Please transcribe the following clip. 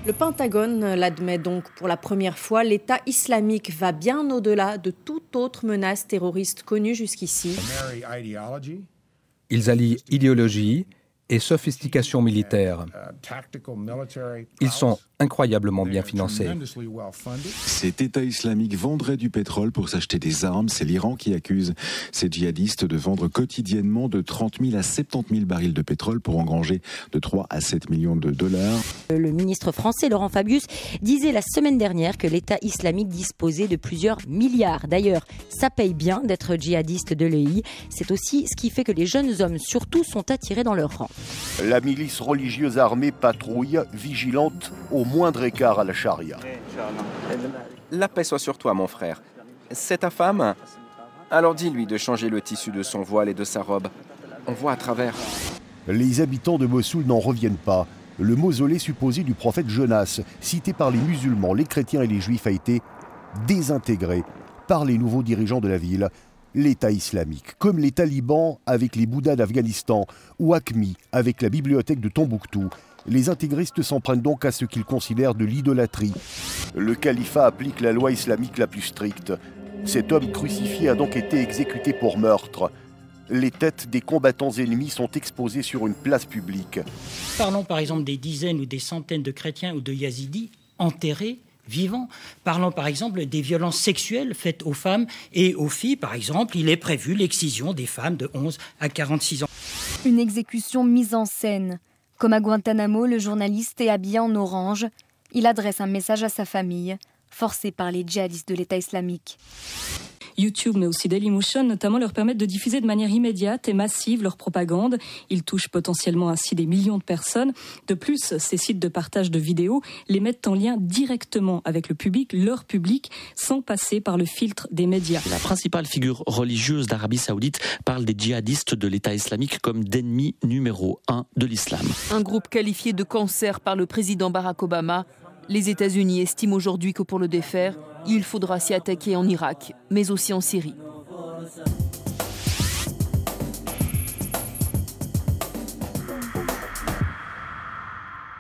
Le Pentagone l'admet donc pour la première fois, l'État islamique va bien au-delà de toute autre menace terroriste connue jusqu'ici. Ils allient idéologie et sophistication militaire. Ils sont incroyablement bien financés. Cet État islamique vendrait du pétrole pour s'acheter des armes. C'est l'Iran qui accuse ces djihadistes de vendre quotidiennement de 30 000 à 70 000 barils de pétrole pour engranger de 3 à 7 millions de dollars. Le ministre français Laurent Fabius disait la semaine dernière que l'État islamique disposait de plusieurs milliards. D'ailleurs, ça paye bien d'être djihadiste de l'EI. C'est aussi ce qui fait que les jeunes hommes surtout sont attirés dans leur rang. La milice religieuse armée patrouille, vigilante au moindre écart à la charia. La paix soit sur toi, mon frère. C'est ta femme? Alors dis-lui de changer le tissu de son voile et de sa robe. On voit à travers. Les habitants de Mossoul n'en reviennent pas. Le mausolée supposé du prophète Jonas, cité par les musulmans, les chrétiens et les juifs, a été désintégré par les nouveaux dirigeants de la ville. L'État islamique, comme les talibans avec les Bouddhas d'Afghanistan ou AQMI avec la bibliothèque de Tombouctou. Les intégristes s'en prennent donc à ce qu'ils considèrent de l'idolâtrie. Le califat applique la loi islamique la plus stricte. Cet homme crucifié a donc été exécuté pour meurtre. Les têtes des combattants ennemis sont exposées sur une place publique. Parlons par exemple des dizaines ou des centaines de chrétiens ou de yazidis enterrés vivants. Parlons par exemple des violences sexuelles faites aux femmes et aux filles. Par exemple, il est prévu l'excision des femmes de 11 à 46 ans. Une exécution mise en scène. Comme à Guantanamo, le journaliste est habillé en orange. Il adresse un message à sa famille, forcé par les djihadistes de l'État islamique. YouTube, mais aussi Dailymotion, notamment, leur permettent de diffuser de manière immédiate et massive leur propagande. Ils touchent potentiellement ainsi des millions de personnes. De plus, ces sites de partage de vidéos les mettent en lien directement avec le public, leur public, sans passer par le filtre des médias. La principale figure religieuse d'Arabie Saoudite parle des djihadistes de l'État islamique comme d'ennemis numéro 1 de l'islam. Un groupe qualifié de cancer par le président Barack Obama. Les États-Unis estiment aujourd'hui que pour le défaire, il faudra s'y attaquer en Irak, mais aussi en Syrie.